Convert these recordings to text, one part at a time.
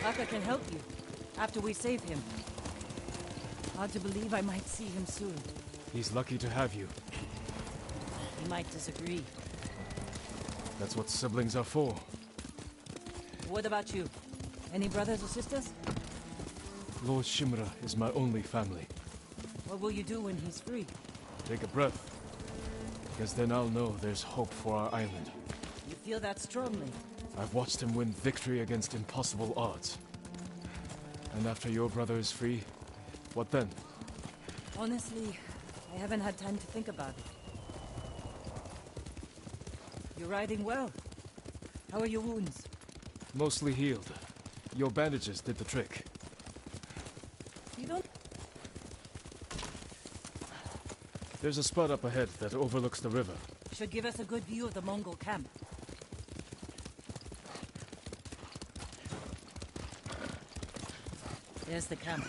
Taka can help you, after we save him. Hard to believe I might see him soon. He's lucky to have you. He might disagree. That's what siblings are for. What about you? Any brothers or sisters? Lord Shimura is my only family. What will you do when he's free? Take a breath. Because then I'll know there's hope for our island. You feel that strongly? I've watched him win victory against impossible odds. And after your brother is free, what then? Honestly, I haven't had time to think about it. You're riding well. How are your wounds? Mostly healed. Your bandages did the trick. You don't... There's a spot up ahead that overlooks the river. Should give us a good view of the Mongol camp. There's the camp.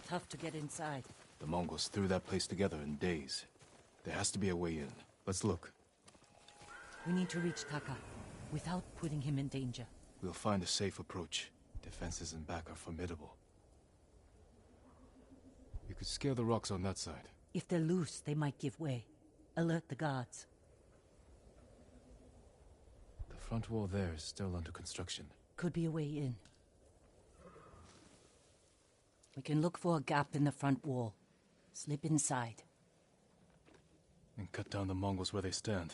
Tough to get inside. The Mongols threw that place together in days. There has to be a way in. Let's look. We need to reach Taka, without putting him in danger. We'll find a safe approach. Defenses in back are formidable. You could scale the rocks on that side. If they're loose, they might give way. Alert the guards. The front wall there is still under construction. Could be a way in. We can look for a gap in the front wall. Slip inside. And cut down the Mongols where they stand.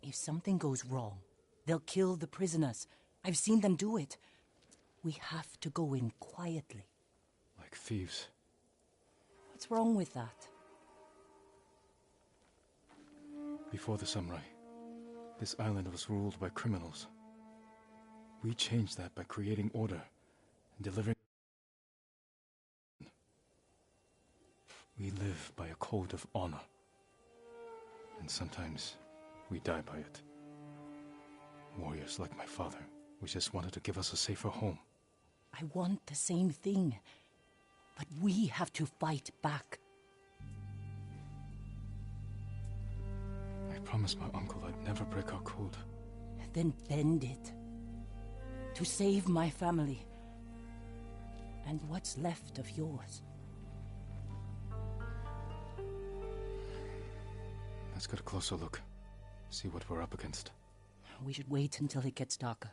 If something goes wrong, they'll kill the prisoners. I've seen them do it. We have to go in quietly. Like thieves. What's wrong with that? Before the samurai, this island was ruled by criminals. We changed that by creating order and delivering. We live by a code of honor. And sometimes we die by it. Warriors like my father, who just wanted to give us a safer home. I want the same thing. But we have to fight back. I promised my uncle I'd never break our code. Then bend it. To save my family. And what's left of yours. Let's get a closer look. See what we're up against. We should wait until it gets darker.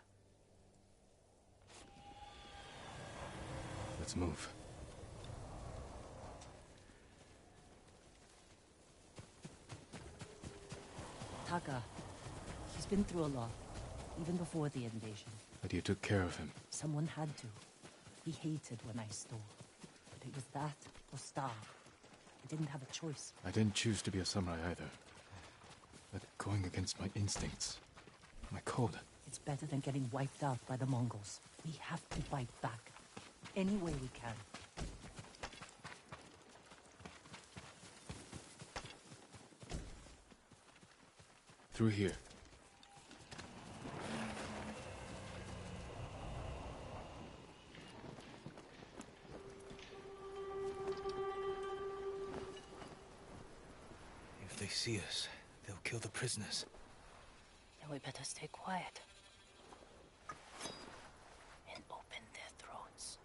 Let's move. Taka, he's been through a lot, even before the invasion. But you took care of him. Someone had to. He hated when I stole. But it was that or starve. I didn't have a choice. I didn't choose to be a samurai either. But going against my instincts, my code. It's better than getting wiped out by the Mongols. We have to fight back. Any way we can. Through here. If they see us, they'll kill the prisoners. Then we better stay quiet. And open their throats.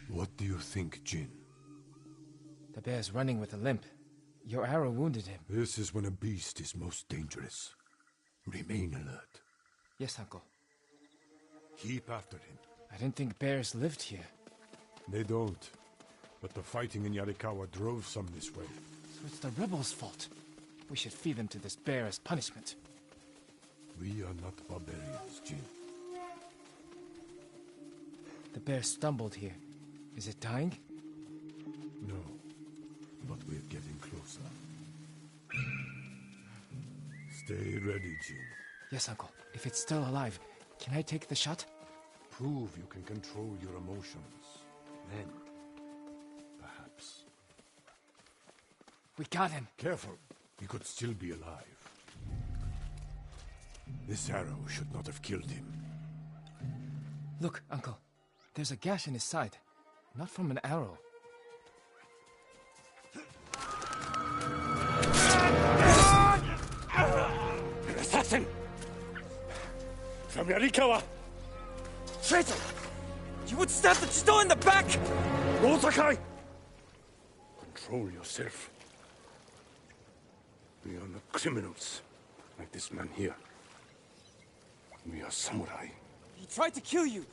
What do you think, Jin? The bear's running with a limp. Your arrow wounded him. This is when a beast is most dangerous. Remain alert. Yes, uncle. Keep after him. I didn't think bears lived here. They don't. But the fighting in Yarikawa drove some this way. So it's the rebels' fault. We should feed them to this bear as punishment. We are not barbarians, Jin. The bear stumbled here. Is it dying? No, but we're getting closer. Stay ready, Jin. Yes, Uncle. If it's still alive, can I take the shot? Prove you can control your emotions. Then, perhaps. We got him. Careful. He could still be alive. This arrow should not have killed him. Look, Uncle. There's a gash in his side. Not from an arrow. An assassin! From Yarikawa! Traitor! You would stab the Chido in the back! No, Sakai! Control yourself. We are not criminals, like this man here. We are samurai. He tried to kill you!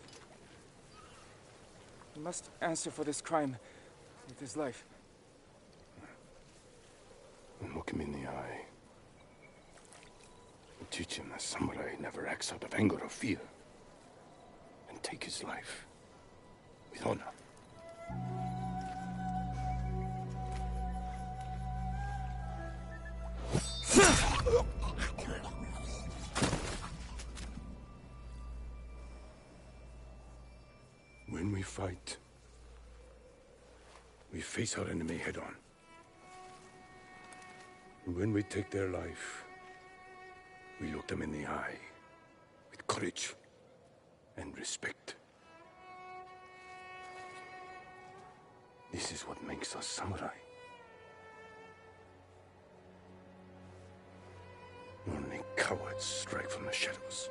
He must answer for this crime with his life. And look him in the eye. And teach him that samurai never acts out of anger or fear. And take his life with honor. When we fight, we face our enemy head-on. And when we take their life, we look them in the eye with courage and respect. This is what makes us samurai. Only cowards strike from the shadows.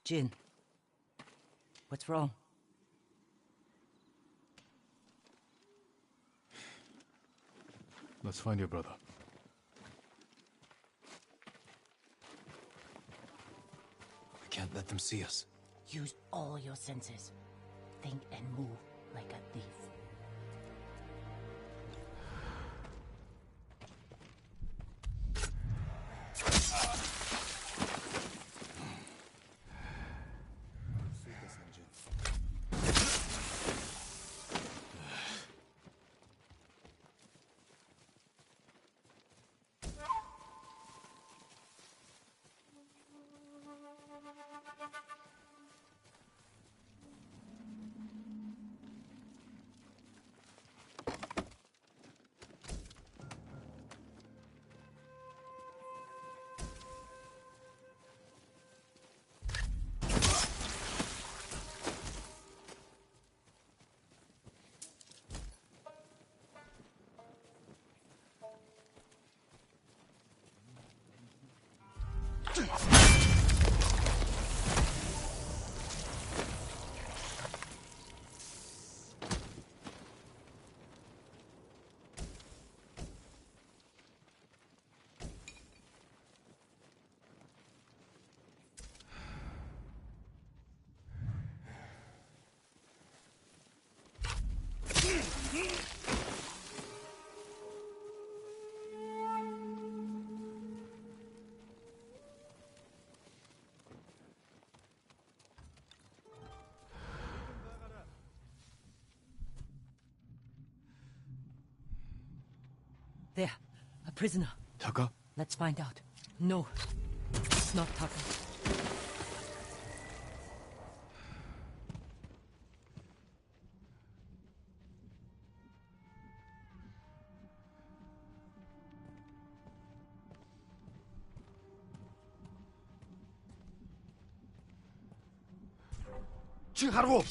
Jin, what's wrong? Let's find your brother. We can't let them see us. Use all your senses. Think and move like a thief. There, a prisoner. Taka? Let's find out. No, it's not Taka. Chiharu!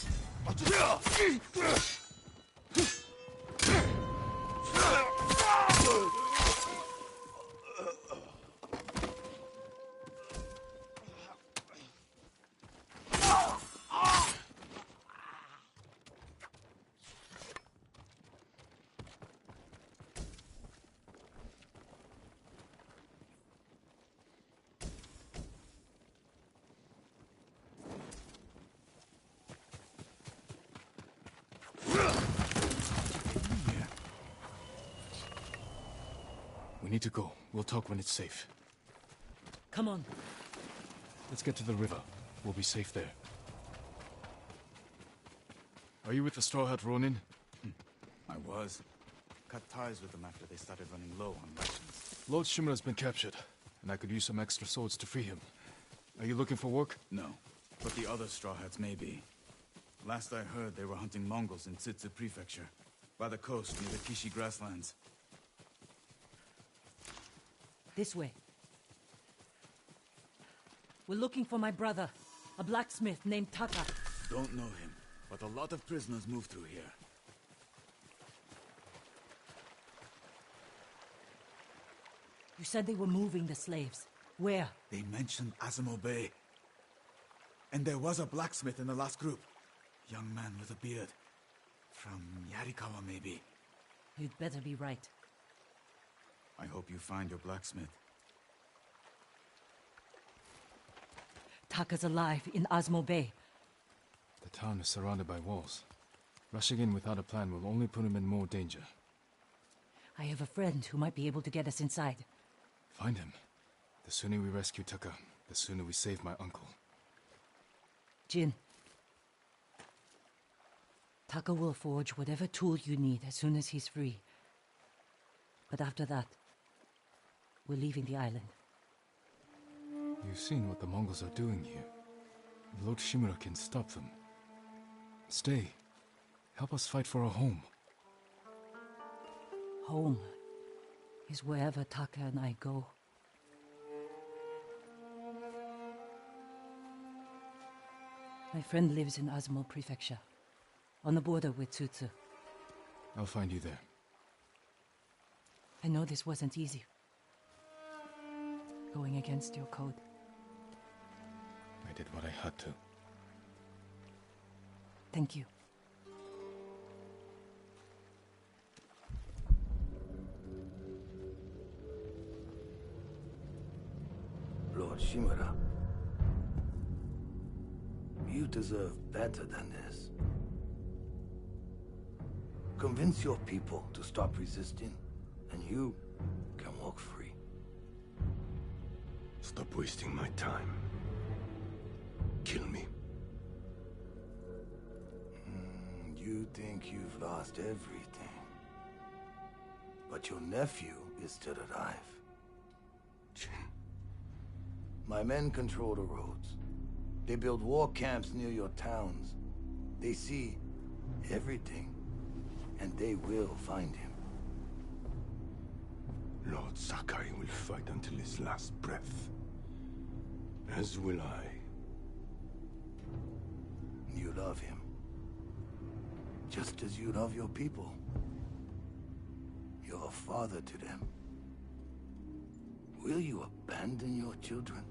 We need to go. We'll talk when it's safe. Come on. Let's get to the river. We'll be safe there. Are you with the Straw Hat Ronin? I was. Cut ties with them after they started running low on rations. Lord Shimura's been captured, and I could use some extra swords to free him. Are you looking for work? No, but the other Straw Hats may be. Last I heard, they were hunting Mongols in Tsutsu Prefecture, by the coast near the Kishi grasslands. This way. We're looking for my brother, a blacksmith named Taka. Don't know him, but a lot of prisoners move through here. You said they were moving the slaves. Where? They mentioned Azamo Bay. And there was a blacksmith in the last group. Young man with a beard. From Yarikawa, maybe. You'd better be right. I hope you find your blacksmith. Taka's alive in Azamo Bay. The town is surrounded by walls. Rushing in without a plan will only put him in more danger. I have a friend who might be able to get us inside. Find him. The sooner we rescue Taka, the sooner we save my uncle. Jin. Taka will forge whatever tool you need as soon as he's free. But after that, we're leaving the island. You've seen what the Mongols are doing here. Lord Shimura can stop them. Stay. Help us fight for a home. Home is wherever Taka and I go. My friend lives in Azamo Prefecture, on the border with Tsutsu. I'll find you there. I know this wasn't easy. Going against your code. I did what I had to. Thank you. Lord Shimura, you deserve better than this. Convince your people to stop resisting, and you can walk free. Stop wasting my time. Kill me. You think you've lost everything. But your nephew is still alive. My men control the roads. They build war camps near your towns. They see everything, and they will find him. Lord Sakai will fight until his last breath. As will I. You love him. Just as you love your people. You're a father to them. Will you abandon your children?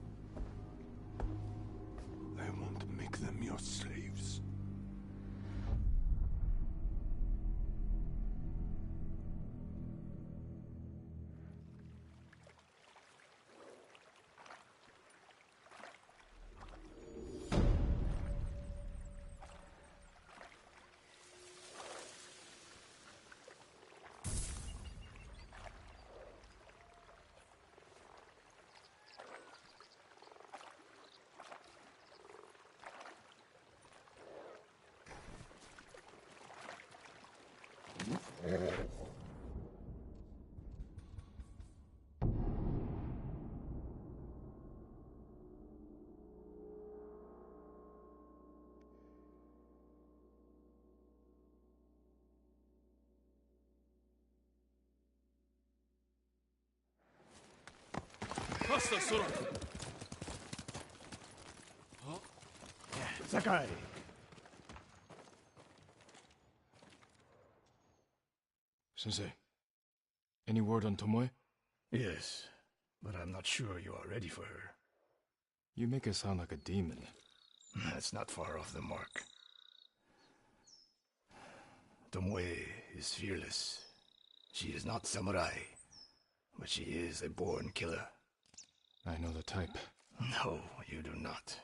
I won't make them your slaves. Sakai! Sensei, any word on Tomoe? Yes, but I'm not sure you are ready for her. You make her sound like a demon. That's not far off the mark. Tomoe is fearless. She is not samurai, but she is a born killer. I know the type. No, you do not.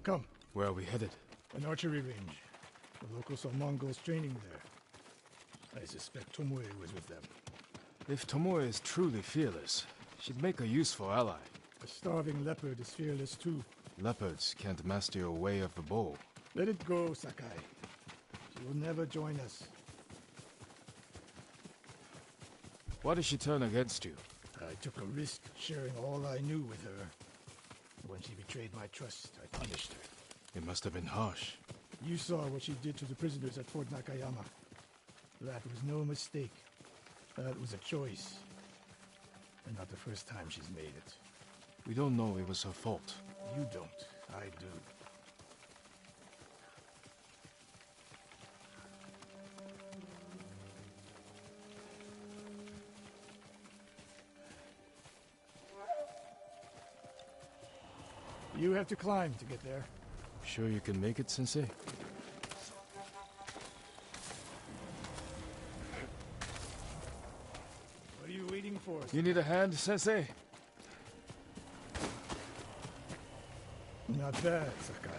Come. Where are we headed? An archery range. The locals saw Mongols training there. I suspect Tomoe was with them. If Tomoe is truly fearless, she'd make a useful ally. A starving leopard is fearless too. Leopards can't master your way of the bow. Let it go, Sakai. She will never join us. Why did she turn against you? I took a risk sharing all I knew with her. When she betrayed my trust, I punished her. It must have been harsh. You saw what she did to the prisoners at Fort Nakayama. That was no mistake. That was a choice. And not the first time she's made it. We don't know it was her fault. You don't. I do. You have to climb to get there. Sure you can make it, Sensei? What are you waiting for? You need a hand, Sensei? Not bad, Sakai.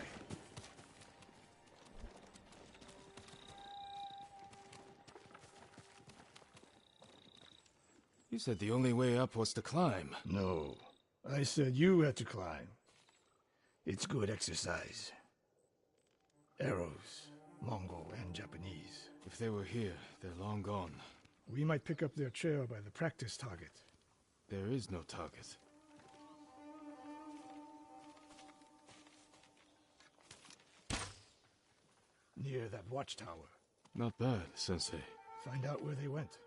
You said the only way up was to climb. No. I said you had to climb. It's good exercise. Arrows, Mongol and Japanese. If they were here, they're long gone. We might pick up their trail by the practice target. There is no target. Near that watchtower. Not bad, Sensei. Find out where they went.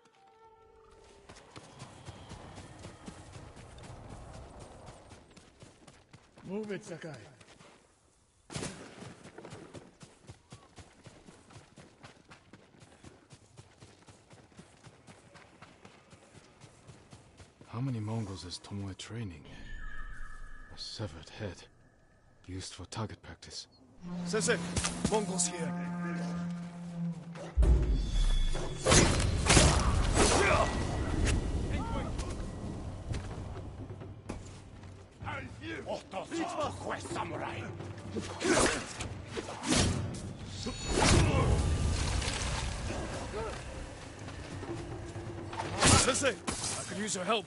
Move it, Sakai. How many Mongols is Tomoe training? A severed head, used for target practice. Sensei, Mongols here. Samurai! Sensei, I could use your help.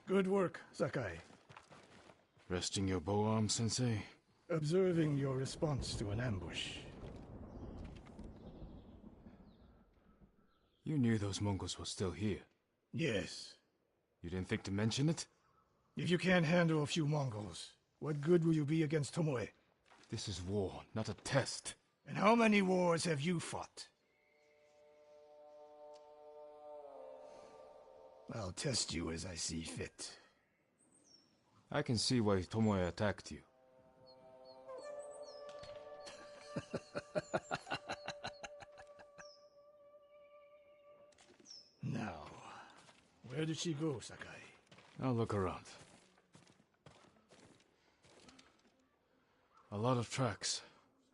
Good work, Sakai. Resting your bow arm, Sensei? Observing your response to an ambush. You knew those Mongols were still here. Yes. You didn't think to mention it? If you can't handle a few Mongols, what good will you be against Tomoe? This is war, not a test. And how many wars have you fought? I'll test you as I see fit. I can see why Tomoe attacked you. Now, where did she go, Sakai? I'll look around. A lot of tracks.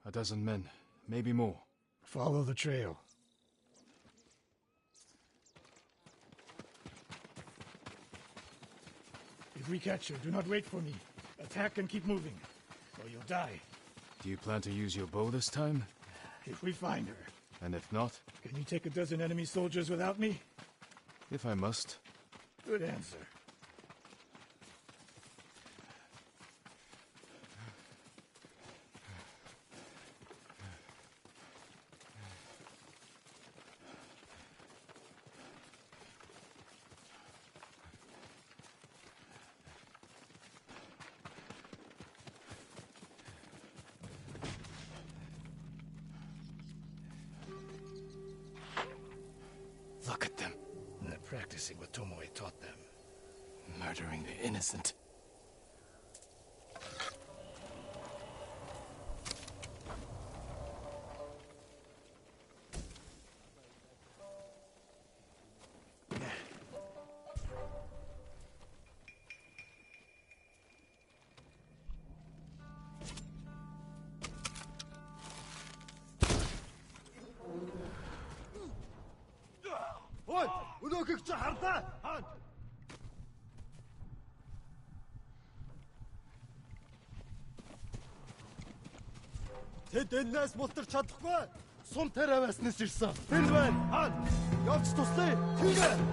A dozen men, maybe more. Follow the trail. If we catch her, do not wait for me. Attack and keep moving, or you'll die. Do you plan to use your bow this time? If we find her. And if not? Can you take a dozen enemy soldiers without me? If I must. Good answer. Look at them. practicing what Tomoe taught them. Murdering the innocent. Тэд энэс мултарч чадахгүй. Сум тариаваснаас ирсэн. Тэнд байна. Хаан. Явж туслая. Тэгээ.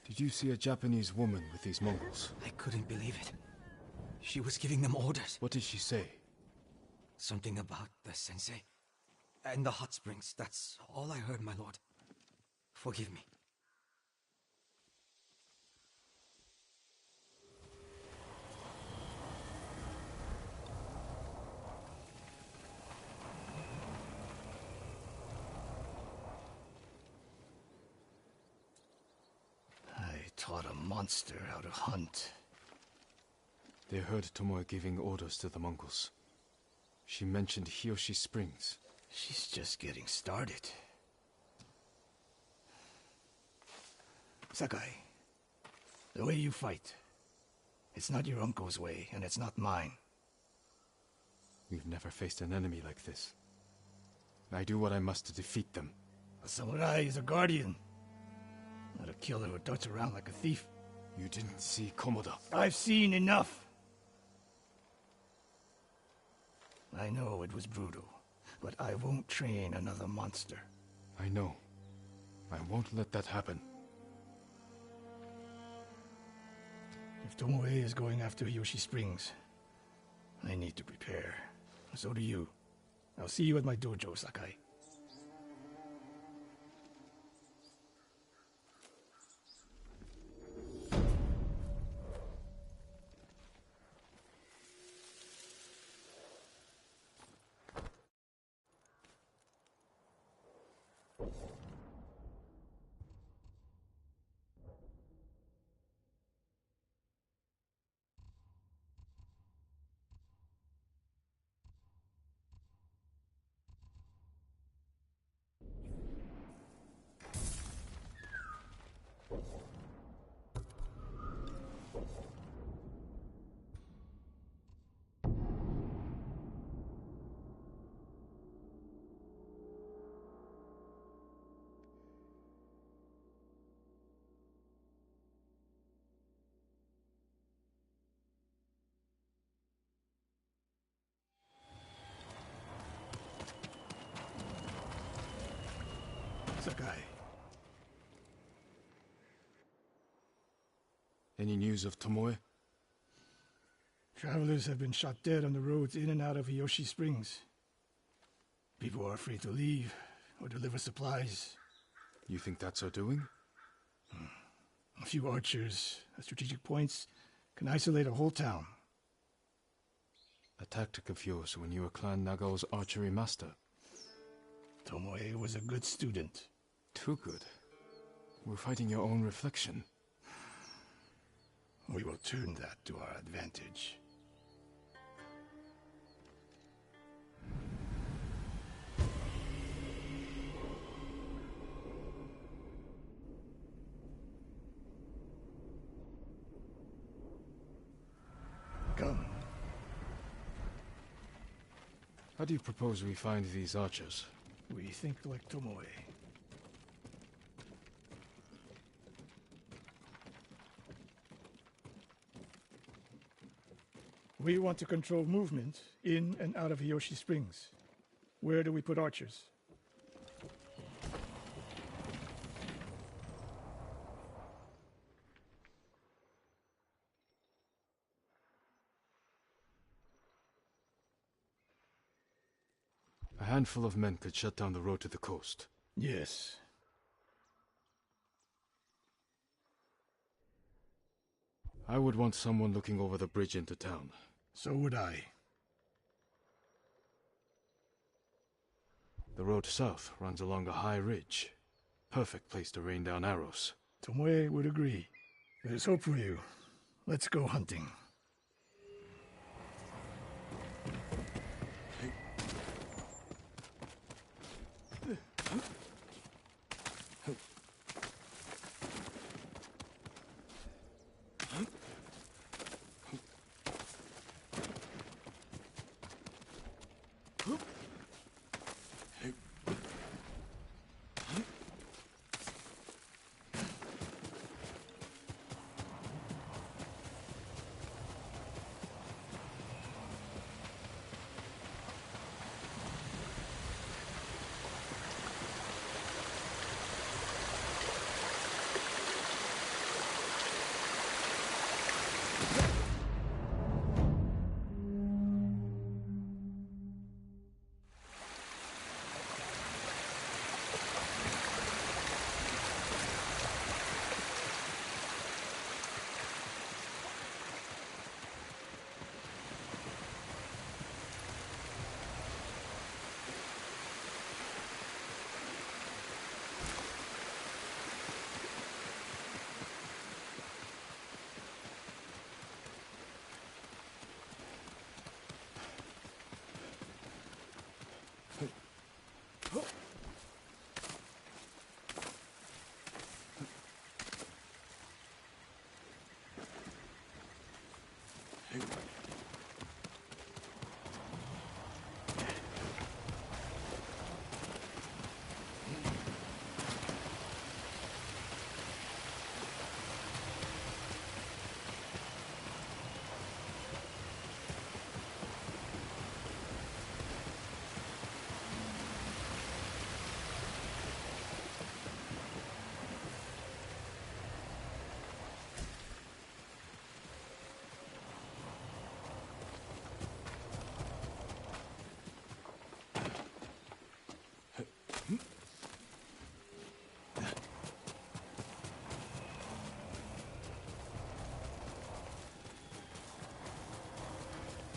Did you see a Japanese woman with these Mongols? I couldn't believe it. She was giving them orders. What did she say? Something about the sensei and the hot springs. That's all I heard, my lord. Forgive me. Taught a monster how to hunt. They heard Tomoe giving orders to the Mongols. She mentioned Hiyoshi Springs. She's just getting started. Sakai, the way you fight, it's not your uncle's way, and it's not mine. We've never faced an enemy like this. I do what I must to defeat them. A samurai is a guardian. Not a killer who darts around like a thief. You didn't see Komoda. I've seen enough. I know it was brutal, but I won't train another monster. I know. I won't let that happen. If Tomoe is going after Hiyoshi Springs, I need to prepare. So do you. I'll see you at my dojo, Sakai. Sakai. Any news of Tomoe? Travelers have been shot dead on the roads in and out of Hiyoshi Springs. People are afraid to leave or deliver supplies. You think that's her doing? A few archers at strategic points can isolate a whole town. A tactic of yours when you were Clan Nagao's archery master. Tomoe was a good student. Too good. We're fighting your own reflection. We will turn that to our advantage. Come. How do you propose we find these archers? We think like Tomoe. We want to control movement in and out of Hiyoshi Springs. Where do we put archers? A handful of men could shut down the road to the coast. Yes. I would want someone looking over the bridge into town. So would I. The road south runs along a high ridge. Perfect place to rain down arrows. Tomoe would agree. There's hope for you. Let's go hunting.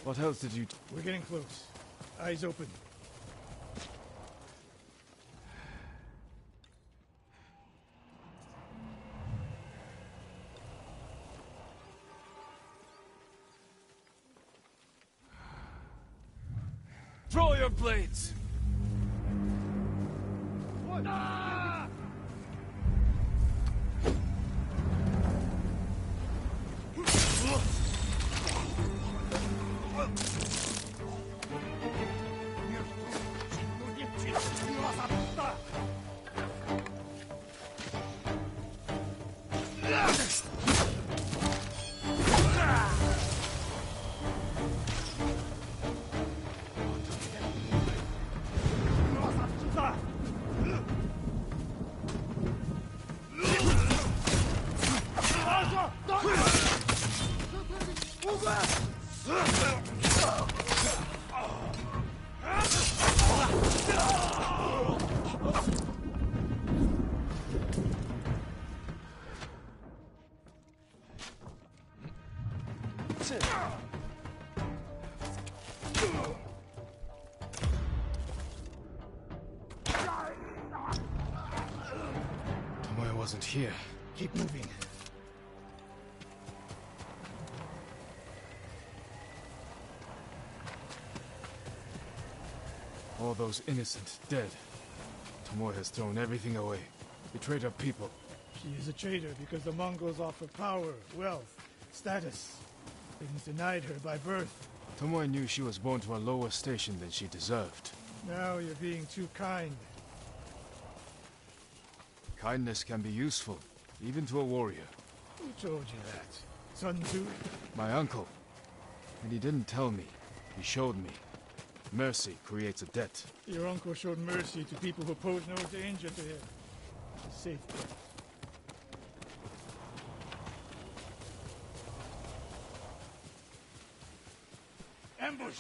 What else did you... We're getting close. Eyes open. Throw your blades! Tomoe wasn't here. Keep moving. All those innocent dead. Tomoe has thrown everything away. Betrayed her people. She is a traitor because the Mongols offer power, wealth, status. Things denied her by birth. Tomoe knew she was born to a lower station than she deserved. Now you're being too kind. Kindness can be useful, even to a warrior. Who told you that? Sun Tzu? My uncle. And he didn't tell me. He showed me. Mercy creates a debt. Your uncle showed mercy to people who pose no danger to him. A safe bet. Ambush!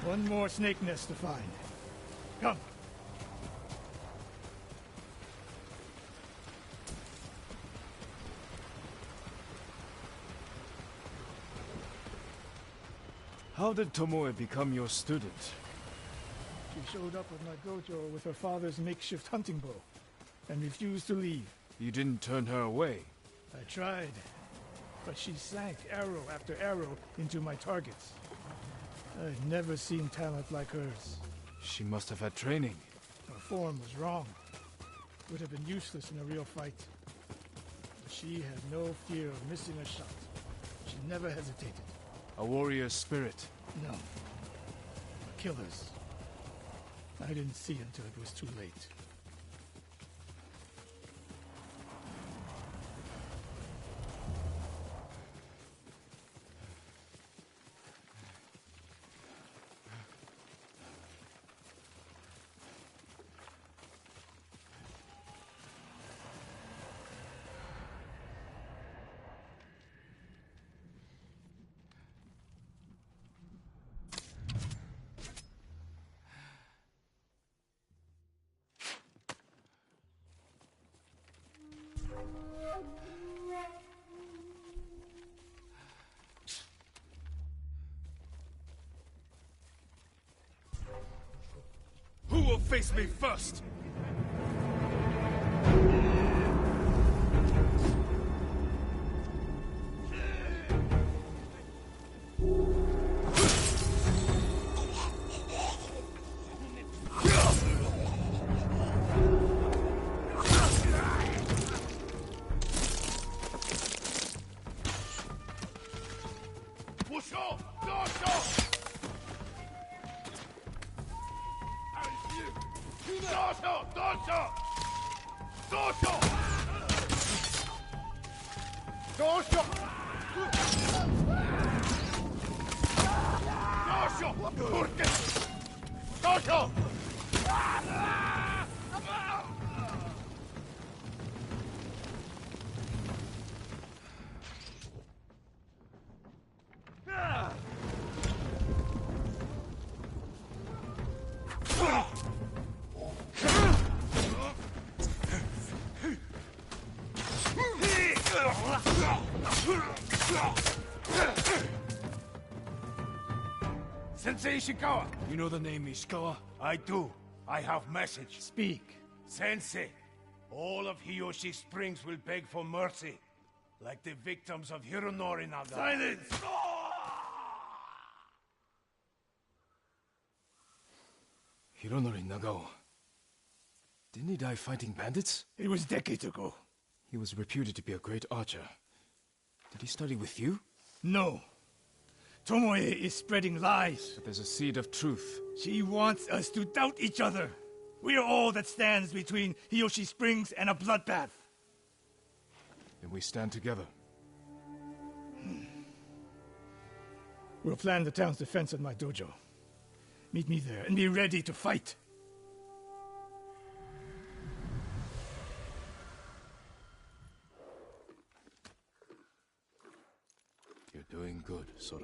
One more snake nest to find. Come. How did Tomoe become your student? She showed up at my dojo with her father's makeshift hunting bow and refused to leave. You didn't turn her away. I tried, but she sank arrow after arrow into my targets. I've never seen talent like hers. She must have had training. Her form was wrong. Would have been useless in a real fight. But she had no fear of missing a shot. She never hesitated. A warrior spirit. No. A killer's. I didn't see until it was too late. Who will face me first? Sensei Ishikawa! You know the name Ishikawa? I do. I have message. Speak. Sensei, all of Hiyoshi Springs will beg for mercy, like the victims of Hironori Naga. Silence! Hironori Nagao. Didn't he die fighting bandits? It was decades ago. He was reputed to be a great archer. Did he study with you? No. Tomoe is spreading lies. But there's a seed of truth. She wants us to doubt each other. We are all that stands between Hiyoshi Springs and a bloodbath. Then we stand together. We'll plan the town's defense at my dojo. Meet me there and be ready to fight. You're doing good, Sora.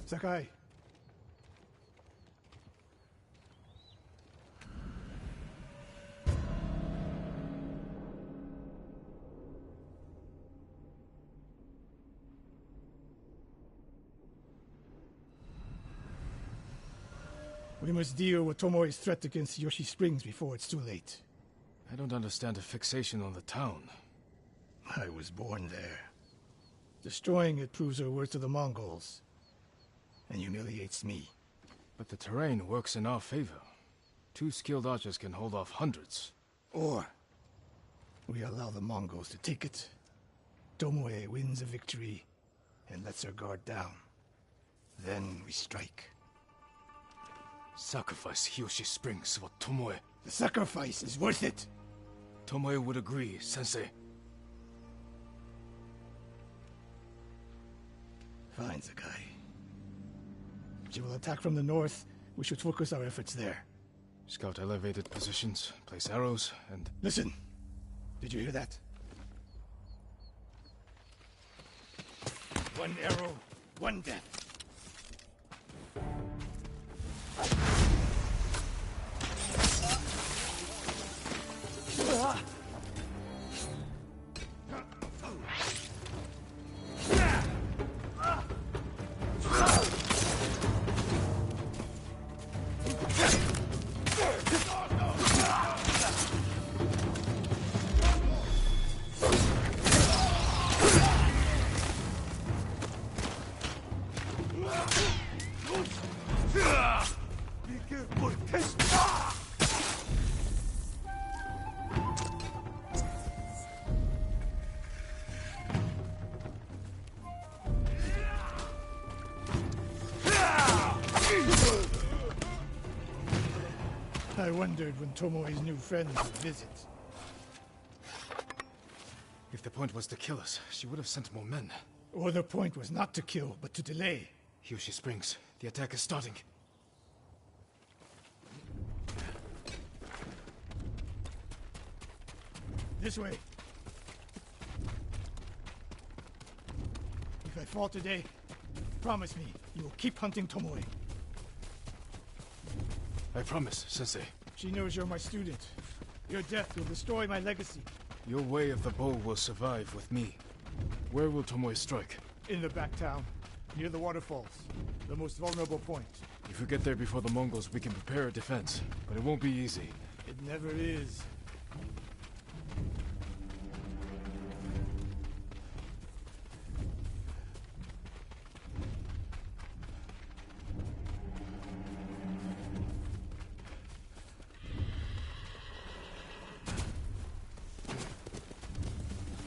Sakai. We must deal with Tomoe's threat against Yoshi Springs before it's too late. I don't understand the fixation on the town. I was born there. Destroying it proves her worth to the Mongols. And humiliates me. But the terrain works in our favor. 2 skilled archers can hold off hundreds. Or we allow the Mongols to take it. Tomoe wins a victory and lets her guard down. Then we strike. Sacrifice Hiyoshi Springs for Tomoe. The sacrifice is worth it. Tomoe would agree, Sensei. Fine, Sakai. She will attack from the north. We should focus our efforts there. Scout elevated positions, place arrows, and... Listen! Did you hear that? One arrow, one death. I wondered when Tomoe's new friends would visit. If the point was to kill us, she would have sent more men. Or the point was not to kill, but to delay. Hiyoshi Springs. The attack is starting. This way. If I fall today, promise me you will keep hunting Tomoe. I promise, Sensei. She knows you're my student. Your death will destroy my legacy. Your way of the bow will survive with me. Where will Tomoe strike? In the back town, near the waterfalls. The most vulnerable point. If we get there before the Mongols, we can prepare a defense. But it won't be easy. It never is.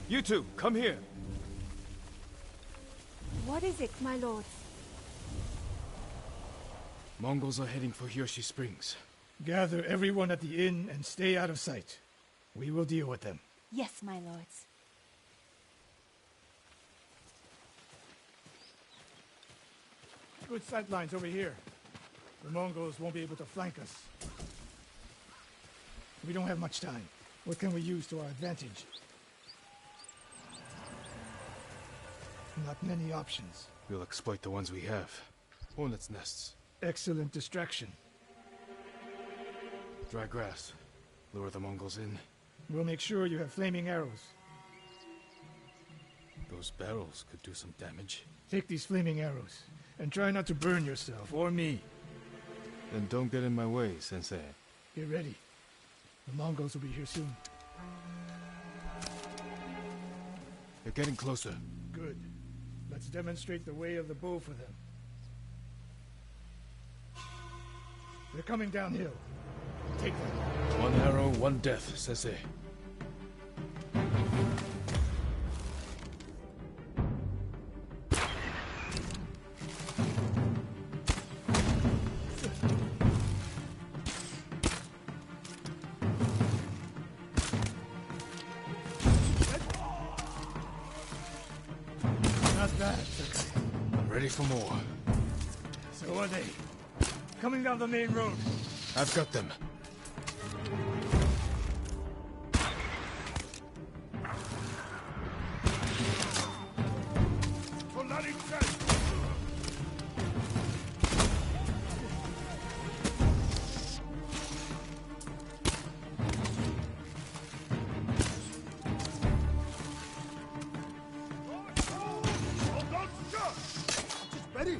You two, come here. What is it, my lords? Mongols are heading for Hiyoshi Springs. Gather everyone at the inn and stay out of sight. We will deal with them. Yes, my lords. Good sight lines over here. The Mongols won't be able to flank us. We don't have much time. What can we use to our advantage? Not many options. We'll exploit the ones we have. Hornets' nests. Excellent distraction. Dry grass. Lure the Mongols in. We'll make sure you have flaming arrows. Those barrels could do some damage. Take these flaming arrows, and try not to burn yourself or me. Then don't get in my way, Sensei. Get ready. The Mongols will be here soon. They're getting closer. Good. Let's Let's demonstrate the way of the bow for them. They're coming downhill. Take them. One arrow, one death, Sensei. Not bad, Sakai. I'm ready for more. So are they. Coming down the main road. I've got them. Ready?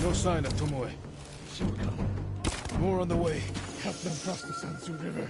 No sign of Tomoe. She will come. More on the way. Help them cross the Sansu River.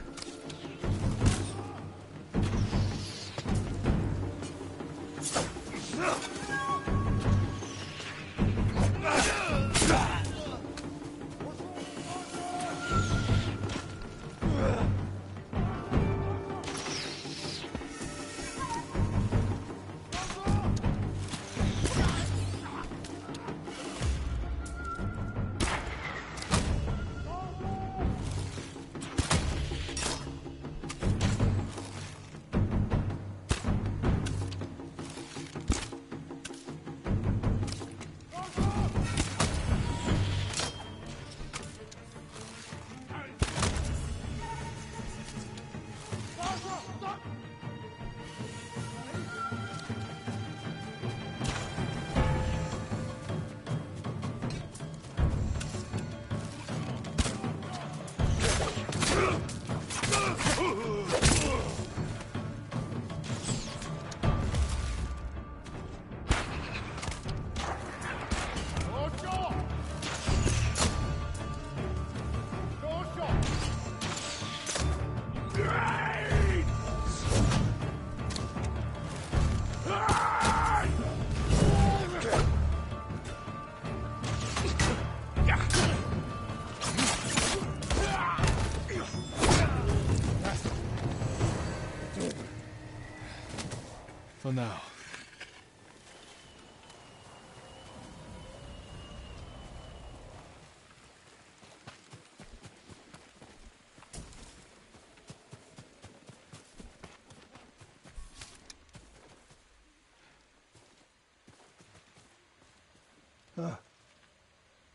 For now.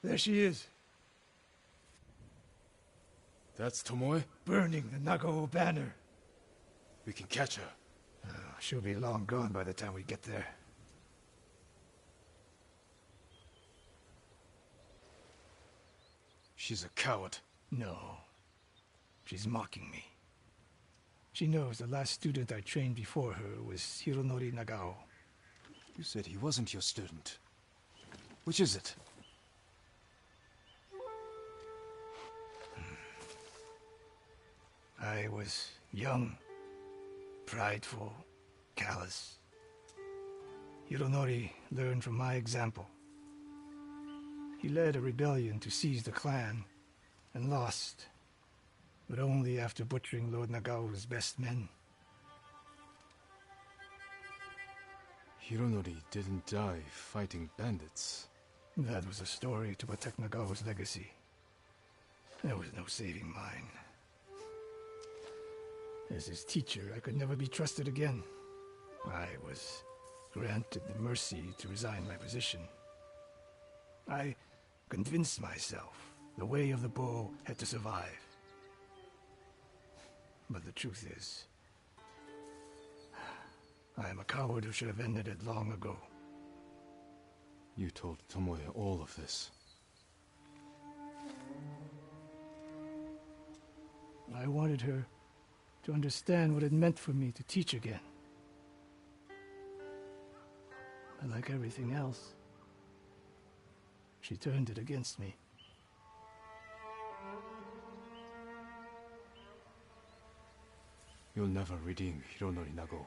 There she is, That's Tomoe? burning the Nagao banner. We can catch her. She'll be long gone by the time we get there. She's a coward. No. She's mocking me. She knows the last student I trained before her was Hironori Nagao. You said he wasn't your student. Which is it? I was young, prideful, callous. Hironori learned from my example. He led a rebellion to seize the clan, and lost, but only after butchering Lord Nagao's best men. Hironori didn't die fighting bandits. That was a story to protect Nagao's legacy. There was no saving mine. As his teacher, I could never be trusted again. I was granted the mercy to resign my position. I convinced myself the way of the bow had to survive. But the truth is, I am a coward who should have ended it long ago. You told Tomoe all of this. I wanted her to understand what it meant for me to teach again. But like everything else, she turned it against me. You'll never redeem Hironori Nago.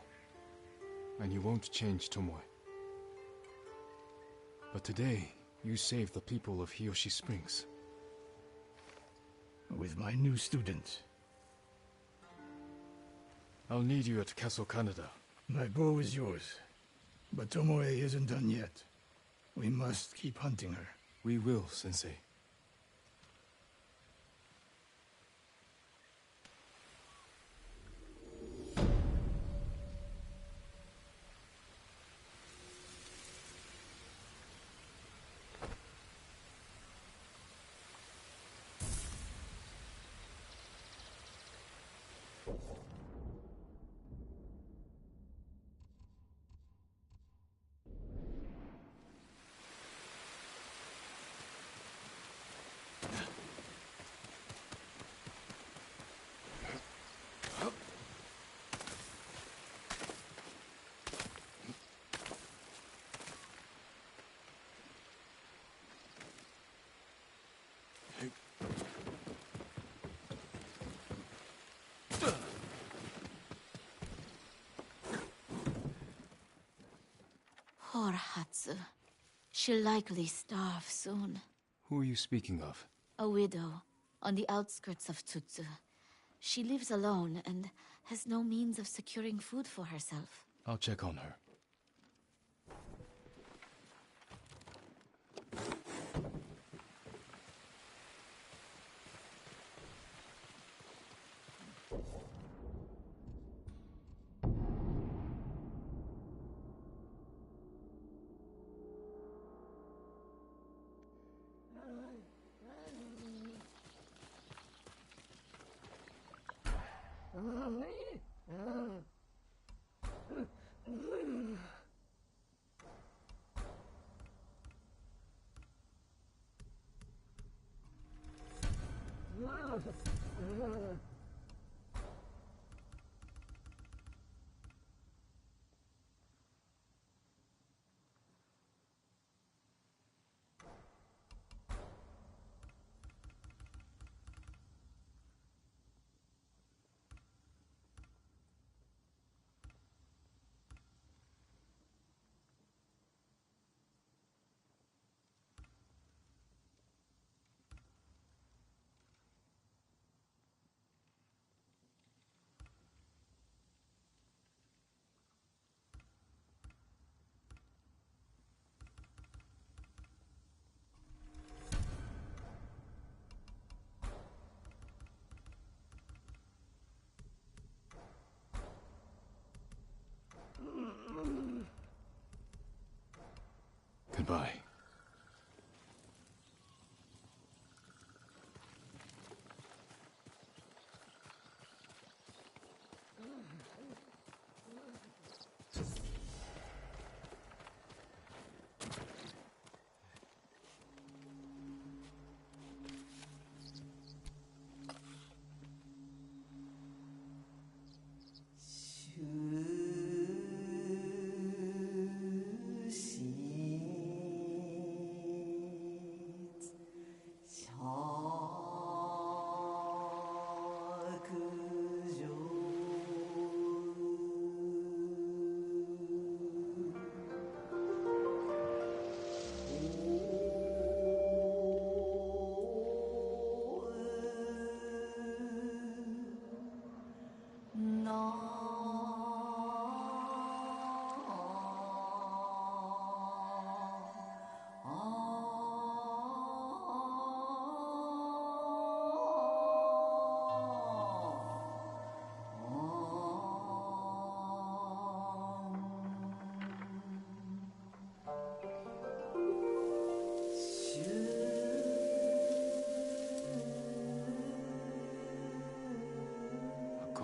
And you won't change Tomoe. But today, you saved the people of Hiyoshi Springs. With my new student. I'll need you at Castle Canada. My bow is yours. But Tomoe isn't done yet. We must keep hunting her. We will, Sensei. Poor Hatsu. She'll likely starve soon. Who are you speaking of? A widow, on the outskirts of Tsutsu. She lives alone and has no means of securing food for herself. I'll check on her. Goodbye.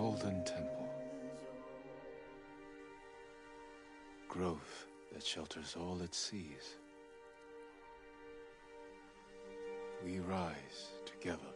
golden temple. Growth that shelters all it sees. We rise together.